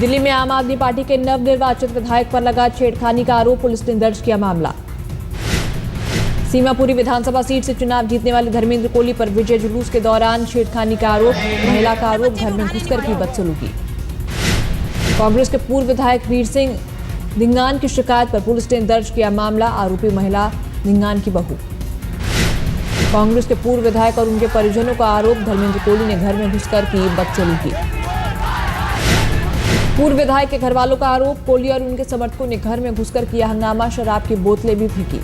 दिल्ली में आम आदमी पार्टी के नवनिर्वाचित विधायक पर लगा छेड़खानी का आरोप, पुलिस ने दर्ज किया मामला। सीमापुरी विधानसभा सीट से चुनाव जीतने वाले धर्मेंद्र कोहली पर विजय जुलूस के दौरान छेड़खानी का आरोप, महिला का आरोप, घर में घुसकर की बदसलूकी। कांग्रेस के पूर्व विधायक वीर सिंह धिंगान की शिकायत पर पुलिस ने दर्ज किया मामला, आरोपी महिला धिंगान की बहू। कांग्रेस के पूर्व विधायक और उनके परिजनों का आरोप, धर्मेंद्र कोहली ने घर में घुसकर की बदसलूकी। पूर्व विधायक के घर वालों का आरोप, कोहली और उनके समर्थकों ने घर में घुसकर किया हंगामा, शराब की बोतलें भी फेंकी।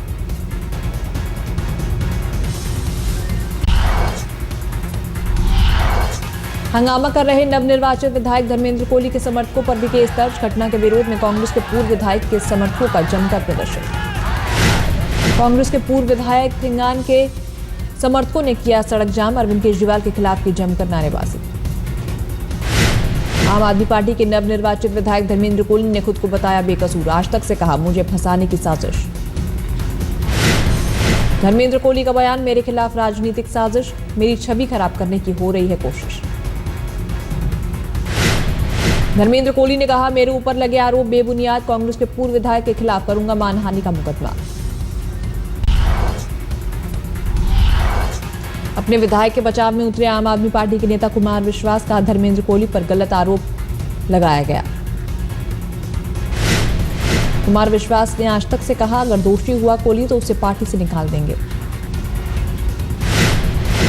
हंगामा कर रहे नवनिर्वाचित विधायक धर्मेंद्र कोहली के समर्थकों पर भी केस दर्ज। घटना के विरोध में कांग्रेस के पूर्व विधायक के समर्थकों का जमकर प्रदर्शन। कांग्रेस के पूर्व विधायक धिंगान के समर्थकों ने किया सड़क जाम, अरविंद केजरीवाल के खिलाफ की जमकर नारेबाजी। आम आदमी पार्टी के नवनिर्वाचित विधायक धर्मेंद्र कोहली ने खुद को बताया बेकसूर, आज तक से कहा मुझे फंसाने की साजिश। धर्मेंद्र कोहली का बयान, मेरे खिलाफ राजनीतिक साजिश, मेरी छवि खराब करने की हो रही है कोशिश। धर्मेंद्र कोहली ने कहा मेरे ऊपर लगे आरोप बेबुनियाद, कांग्रेस के पूर्व विधायक के खिलाफ करूंगा मानहानि का मुकदमा। अपने विधायक के बचाव में उतरे आम आदमी पार्टी के नेता कुमार विश्वास का धर्मेंद्र कोहली पर गलत आरोप लगाया गया। कुमार विश्वास ने आज तक से कहा अगर दोषी हुआ कोहली तो उसे पार्टी से निकाल देंगे।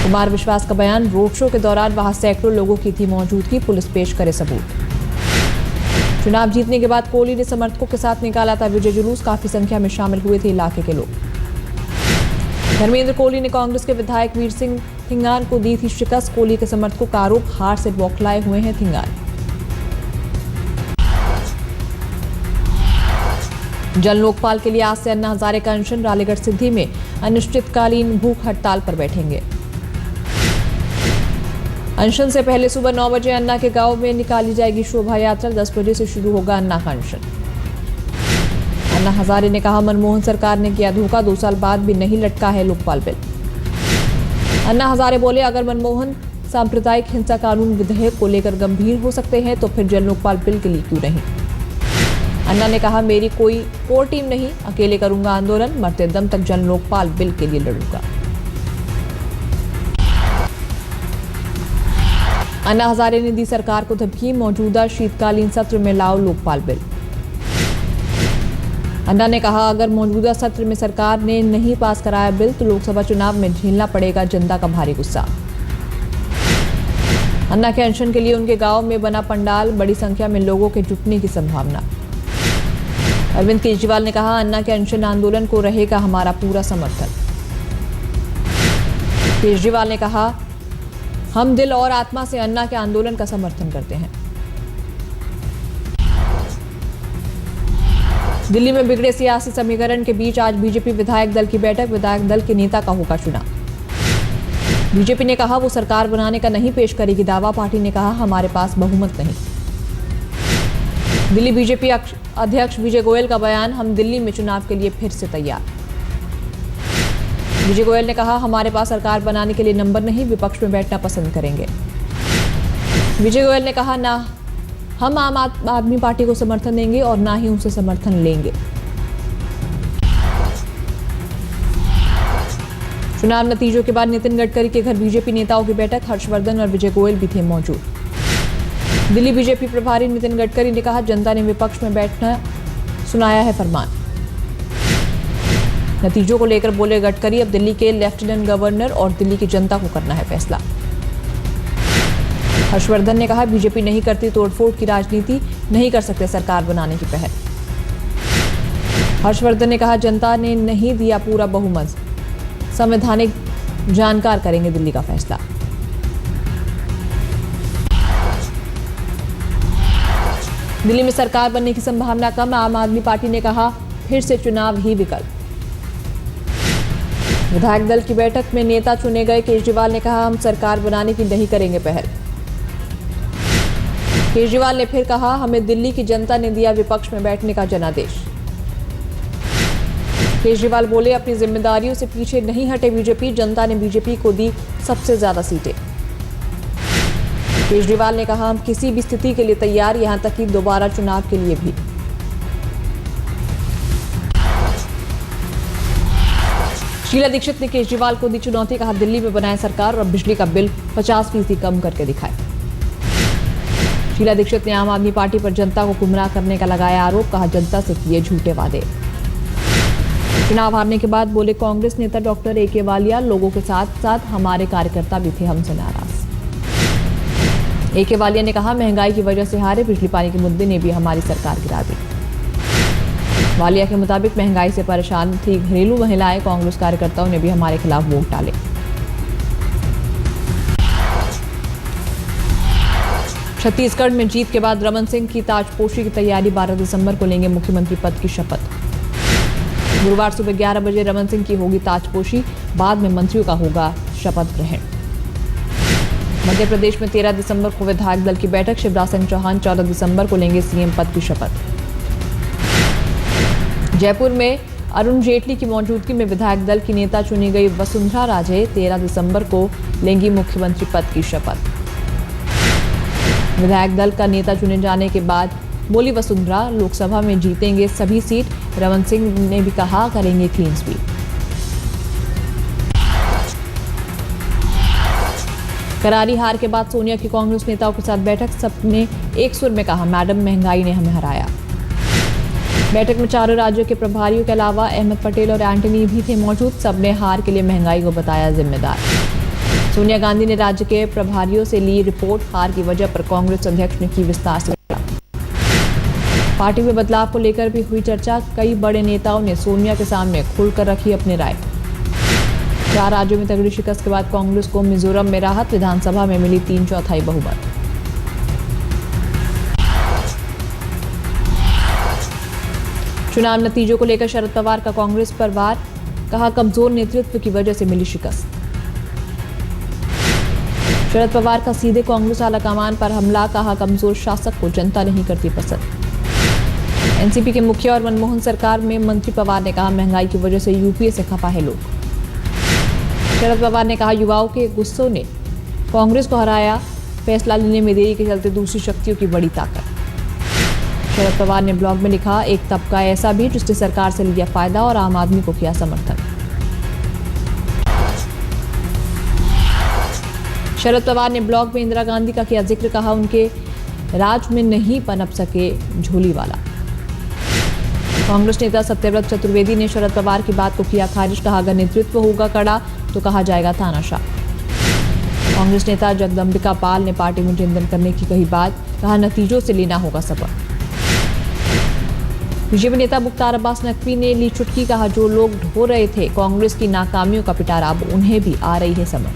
कुमार विश्वास का बयान, रोड शो के दौरान वहां सैकड़ों लोगों की थी मौजूदगी, पुलिस पेश करे सबूत। चुनाव जीतने के बाद कोहली ने समर्थकों के साथ निकाला था विजय जुलूस, काफी संख्या में शामिल हुए थे इलाके के लोग। धर्मेंद्र कोहली ने कांग्रेस के विधायक वीर सिंह धिंगान को दी थी शिकस्त, कोहली के समर्थकों का आरोप, हार से बौखलाए हुए हैं धिंगान। जन लोकपाल के लिए आज से अन्ना हजारे का अनशन, रालेगढ़ सिद्धि में अनिश्चितकालीन भूख हड़ताल पर बैठेंगे। अनशन से पहले सुबह 9 बजे अन्ना के गांव में निकाली जाएगी शोभा यात्रा, 10 बजे से शुरू होगा अन्ना का अनशन। अन्ना हजारे ने कहा मनमोहन सरकार ने किया धोखा, 2 साल बाद भी नहीं लटका है लोकपाल बिल। अन्ना हजारे बोले अगर मनमोहन सांप्रदायिक हिंसा कानून विधेयक को लेकर गंभीर हो सकते हैं तो फिर जन लोकपाल बिल के लिए क्यों नहीं। अन्ना ने कहा मेरी कोई कोर टीम नहीं, अकेले करूंगा आंदोलन, मरते दम तक जन लोकपाल बिल के लिए लड़ूंगा। अन्ना हजारे ने दी सरकार को धमकी, मौजूदा शीतकालीन सत्र में लाओ लोकपाल बिल। अन्ना ने कहा अगर मौजूदा सत्र में सरकार ने नहीं पास कराया बिल तो लोकसभा चुनाव में झेलना पड़ेगा जनता का भारी गुस्सा। अन्ना के अनशन के लिए उनके गांव में बना पंडाल, बड़ी संख्या में लोगों के जुटने की संभावना। अरविंद केजरीवाल ने कहा अन्ना के अनशन आंदोलन को रहेगा हमारा पूरा समर्थन। केजरीवाल ने कहा हम दिल और आत्मा से अन्ना के आंदोलन का समर्थन करते हैं। दिल्ली में बिगड़े सियासी समीकरण के बीच आज बीजेपी विधायक दल की बैठक, विधायक दल के नेता का होगा चुनाव। बीजेपी ने कहा वो सरकार बनाने का नहीं पेश करेगी दावा, पार्टी ने कहा हमारे पास बहुमत नहीं। दिल्ली बीजेपी अध्यक्ष विजय गोयल का बयान, हम दिल्ली में चुनाव के लिए फिर से तैयार। विजय गोयल ने कहा हमारे पास सरकार बनाने के लिए नंबर नहीं, विपक्ष में बैठना पसंद करेंगे। विजय गोयल ने कहा ना हम आम आदमी पार्टी को समर्थन देंगे और ना ही उनसे समर्थन लेंगे। चुनाव नतीजों के बाद नितिन गडकरी के घर बीजेपी नेताओं की बैठक, हर्षवर्धन और विजय गोयल भी थे मौजूद। दिल्ली बीजेपी प्रभारी नितिन गडकरी ने कहा जनता ने विपक्ष में बैठना सुनाया है फरमान। नतीजों को लेकर बोले गडकरी अब दिल्ली के लेफ्टिनेंट गवर्नर और दिल्ली की जनता को करना है फैसला। हर्षवर्धन ने कहा बीजेपी नहीं करती तोड़फोड़ की राजनीति, नहीं कर सकते सरकार बनाने की पहल। हर्षवर्धन ने कहा जनता ने नहीं दिया पूरा बहुमत, संवैधानिक जानकार करेंगे दिल्ली का फैसला। दिल्ली में सरकार बनने की संभावना कम, आम आदमी पार्टी ने कहा फिर से चुनाव ही विकल्प। विधायक दल की बैठक में नेता चुने गए, केजरीवाल ने कहा हम सरकार बनाने की नहीं करेंगे पहल। केजरीवाल ने फिर कहा हमें दिल्ली की जनता ने दिया विपक्ष में बैठने का जनादेश। केजरीवाल बोले अपनी जिम्मेदारियों से पीछे नहीं हटे बीजेपी, जनता ने बीजेपी को दी सबसे ज्यादा सीटें। केजरीवाल ने कहा, हम किसी भी स्थिति के लिए तैयार, यहां तक कि दोबारा चुनाव के लिए भी। शीला दीक्षित ने केजरीवाल को दी चुनौती, कहा दिल्ली में बनाए सरकार और बिजली का बिल 50% कम करके दिखाए। शीला दीक्षित ने आम आदमी पार्टी पर जनता को गुमराह करने का लगाया आरोप, कहा जनता से किए झूठे वादे। चुनाव हारने के बाद बोले कांग्रेस नेता डॉक्टर ए.के. वालिया, लोगों के साथ साथ हमारे कार्यकर्ता भी थे हमसे नाराज। ए.के. वालिया ने कहा, महंगाई की वजह से हारे, बिजली पानी के मुद्दे ने भी हमारी सरकार गिरा दी। वालिया के मुताबिक महंगाई से परेशान थी घरेलू महिलाएं, कांग्रेस कार्यकर्ताओं ने भी हमारे खिलाफ वोट डाले। छत्तीसगढ़ में जीत के बाद रमन सिंह की ताजपोशी की तैयारी, 12 दिसंबर को लेंगे मुख्यमंत्री पद की शपथ। गुरुवार सुबह 11 बजे रमन सिंह की होगी ताजपोशी, बाद में मंत्रियों का होगा शपथ ग्रहण। मध्य प्रदेश में 13 दिसंबर को विधायक दल की बैठक, शिवराज सिंह चौहान 14 दिसंबर को लेंगे सीएम पद की शपथ। जयपुर में अरुण जेटली की मौजूदगी में विधायक दल की नेता चुनी गई वसुंधरा राजे 13 दिसंबर को लेंगी मुख्यमंत्री पद की शपथ। विधायक दल का नेता चुने जाने के बाद बोली वसुंधरा, लोकसभा में जीतेंगे सभी सीट। रमन सिंह ने भी कहा, करेंगे क्लीन स्वीप। करारी हार के बाद सोनिया की कांग्रेस नेताओं के साथ बैठक, सबने एक सुर में कहा, मैडम महंगाई ने हमें हराया। बैठक में चारों राज्यों के प्रभारियों के अलावा अहमद पटेल और एंटनी भी थे मौजूद, सबने हार के लिए महंगाई को बताया जिम्मेदार। सोनिया गांधी ने राज्य के प्रभारियों से ली रिपोर्ट, हार की वजह पर कांग्रेस अध्यक्ष ने की विस्तार से पार्टी में बदलाव को लेकर भी हुई चर्चा, कई बड़े नेताओं ने सोनिया के सामने खुलकर रखी अपनी राय। 4 राज्यों में तगड़ी शिकस्त के बाद कांग्रेस को मिजोरम में राहत, विधानसभा में मिली 3/4 बहुमत। चुनाव नतीजों को लेकर शरद पवार का कांग्रेस पर वार, कहा कमजोर नेतृत्व की वजह से मिली शिकस्त। शरद पवार का सीधे कांग्रेस आलाकमान पर हमला, कहा कमजोर शासक को जनता नहीं करती पसंद। एनसीपी के मुखिया और मनमोहन सरकार में मंत्री पवार ने कहा, महंगाई की वजह से यूपीए से खफा है लोग। शरद पवार ने कहा, युवाओं के गुस्सों ने कांग्रेस को हराया, फैसला लेने में देरी के चलते दूसरी शक्तियों की बड़ी ताकत। शरद पवार ने ब्लॉग में लिखा, एक तबका ऐसा भी जिसने सरकार से लिया फायदा और आम आदमी को किया समर्थन। शरद पवार ने ब्लॉग में इंदिरा गांधी का किया जिक्र, कहा उनके राज में नहीं पनप सके झोली वाला। कांग्रेस नेता सत्यव्रत चतुर्वेदी ने शरद पवार की बात को किया खारिज, कहा अगर नेतृत्व होगा कड़ा तो कहा जाएगा तानाशाह। कांग्रेस नेता जगदम्बिका पाल ने पार्टी में चिंतन करने की कही बात, कहा नतीजों से लेना होगा सबक। बीजेपी नेता मुख्तार अब्बास नकवी ने ली चुटकी, कहा जो लोग ढो रहे थे कांग्रेस की नाकामियों का पिटारा, अब उन्हें भी आ रही है समझ।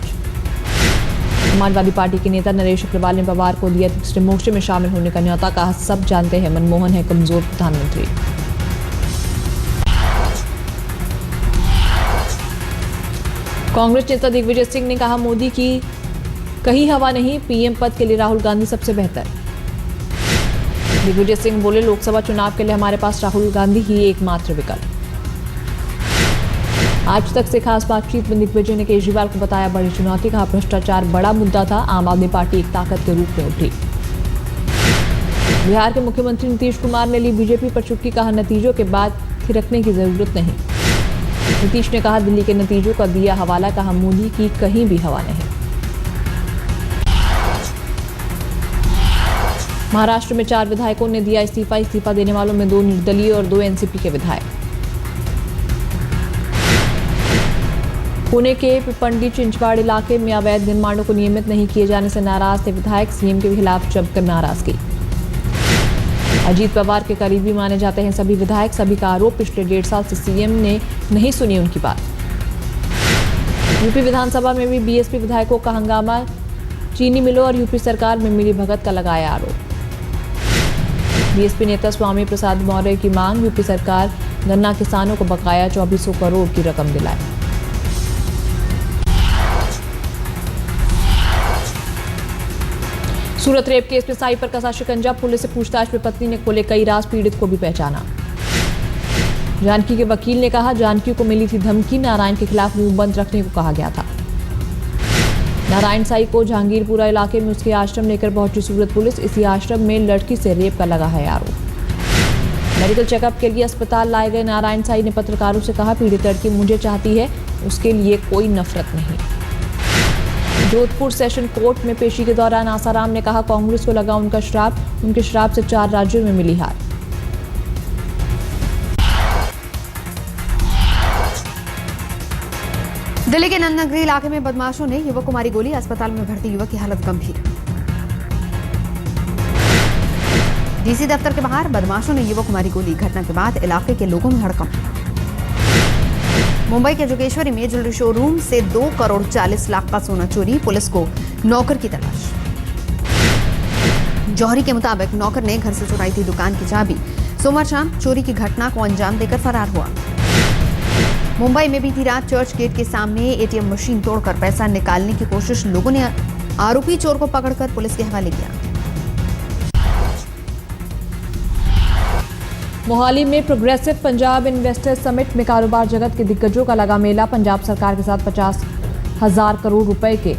समाजवादी पार्टी के नेता नरेश अग्रवाल ने पवार को दिया तीसरे मोर्चे में शामिल होने का न्योता, कहा सब जानते हैं मनमोहन है कमजोर प्रधानमंत्री। कांग्रेस नेता दिग्विजय सिंह ने कहा, मोदी की कहीं हवा नहीं, पीएम पद के लिए राहुल गांधी सबसे बेहतर। दिग्विजय सिंह बोले, लोकसभा चुनाव के लिए हमारे पास राहुल गांधी ही एकमात्र विकल्प। आज तक से खास बातचीत में दिग्विजय ने केजरीवाल को बताया बड़ी चुनौती, कहा भ्रष्टाचार बड़ा मुद्दा था, आम आदमी पार्टी एक ताकत के रूप में उभरी। बिहार के मुख्यमंत्री नीतीश कुमार ने ली बीजेपी पर चुटकी, कहा नतीजों के बाद थिरकने की जरूरत नहीं। नीतीश ने कहा दिल्ली के नतीजों का दिया हवाला, कहा मोदी की कहीं भी हवा नहीं। महाराष्ट्र में 4 विधायकों ने दिया इस्तीफा, इस्तीफा देने वालों में 2 निर्दलीय और 2 एनसीपी के विधायक। पुणे के पिपंडी चिंचवाड़ इलाके में अवैध निर्माणों को नियमित नहीं किए जाने से नाराज थे विधायक, सीएम के खिलाफ जमकर नाराजगी। अजीत पवार के करीबी माने जाते हैं सभी विधायक, सभी का आरोप पिछले 1.5 साल से सीएम ने नहीं सुनी उनकी बात। यूपी विधानसभा में भी बीएसपी विधायकों का हंगामा, चीनी मिलों और यूपी सरकार में मिली भगत का लगाया आरोप। बीएसपी नेता स्वामी प्रसाद मौर्य की मांग, यूपी सरकार गन्ना किसानों को बकाया 2400 करोड़ की रकम दिलाए। सूरत रेप केस में साई पर कसा शिकंजा, पुलिस से पूछताछ में पत्नी ने खोले कई राज, पीड़ित को भी पहचाना। जानकी के वकील ने कहा जानकी को मिली थी धमकी, नारायण के खिलाफ मुंह बंद रखने को कहा गया था। नारायण साई को जहांगीरपुरा इलाके में उसके आश्रम लेकर पहुंची सूरत पुलिस। इसी आश्रम में लड़की से रेप का लगा है आरोप। मेडिकल चेकअप के लिए अस्पताल लाए गए नारायण साई ने पत्रकारों से कहा, पीड़ित लड़की मुझे चाहती है, उसके लिए कोई नफरत नहीं। जोधपुर सेशन कोर्ट में पेशी के दौरान आसाराम ने कहा, कांग्रेस को लगा उनका श्राप, उनके श्राप से 4 राज्यों में मिली हार। दिल्ली के नंदनगरी इलाके में बदमाशों ने युवक को मारी गोली। अस्पताल में भर्ती युवक की हालत गंभीर। डीसी दफ्तर के बाहर बदमाशों ने युवक को मारी गोली। घटना के बाद इलाके के लोगों में हड़कंप। मुंबई के जोगेश्वरी में ज्वेलरी शोरूम से 2 करोड़ 40 लाख का सोना चोरी। पुलिस को नौकर की तलाश। जौहरी के मुताबिक नौकर ने घर से चुराई थी दुकान की चाबी। सोमवार शाम चोरी की घटना को अंजाम देकर फरार हुआ। मुंबई में बीती रात चर्च गेट के सामने एटीएम मशीन तोड़कर पैसा निकालने की कोशिश। लोगों ने आरोपी चोर को पकड़कर पुलिस के हवाले किया। मोहाली में प्रोग्रेसिव पंजाब इन्वेस्टर्स समिट में कारोबार जगत के दिग्गजों का लगा मेला। पंजाब सरकार के साथ 50,000 करोड़ रुपए के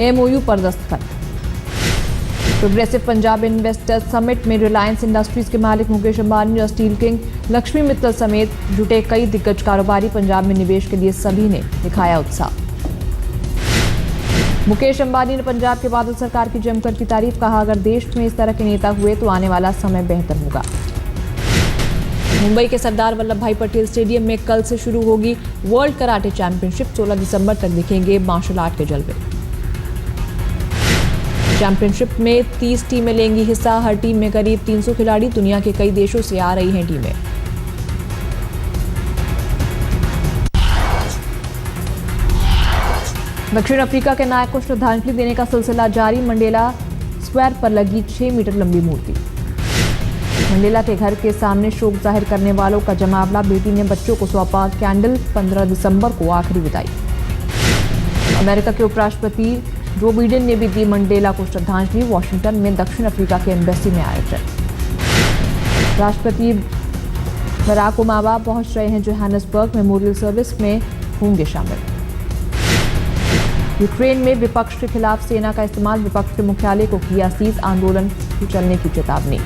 एमओयू पर दस्तखत। प्रोग्रेसिव पंजाब इन्वेस्टर्स समिट में रिलायंस इंडस्ट्रीज के मालिक मुकेश अंबानी और स्टील किंग लक्ष्मी मित्तल समेत जुटे कई दिग्गज कारोबारी। पंजाब में निवेश के लिए सभी ने दिखाया उत्साह। मुकेश अंबानी ने पंजाब के बादल सरकार की जमकर की तारीफ। कहा, अगर देश में इस तरह के नेता हुए तो आने वाला समय बेहतर होगा। मुंबई के सरदार वल्लभ भाई पटेल स्टेडियम में कल से शुरू होगी वर्ल्ड कराटे चैंपियनशिप। 16 दिसंबर तक दिखेंगे मार्शल आर्ट के जलवे। चैंपियनशिप में 30 टीमें लेंगी हिस्सा। हर टीम में करीब 300 खिलाड़ी। दुनिया के कई देशों से आ रही हैं टीमें। दक्षिण अफ्रीका के नायक को श्रद्धांजलि देने का सिलसिला जारी। मंडेला स्क्वायर पर लगी 6 मीटर लंबी मूर्ति। मंडेला के घर के सामने शोक जाहिर करने वालों का जमावड़ा। बेटी ने बच्चों को सौंपा कैंडल। 15 दिसंबर को आखिरी विदाई। अमेरिका के उपराष्ट्रपति जो बाइडेन ने भी दी मंडेला को श्रद्धांजलि। वॉशिंगटन में दक्षिण अफ्रीका के एम्बेसी में आयोजन। राष्ट्रपति बराक ओबामा पहुंच रहे हैं जोहानिसबर्ग। मेमोरियल सर्विस में होंगे शामिल। यूक्रेन में विपक्ष के खिलाफ सेना का इस्तेमाल। विपक्ष के मुख्यालय को किया सीज। आंदोलन चलने की चेतावनी।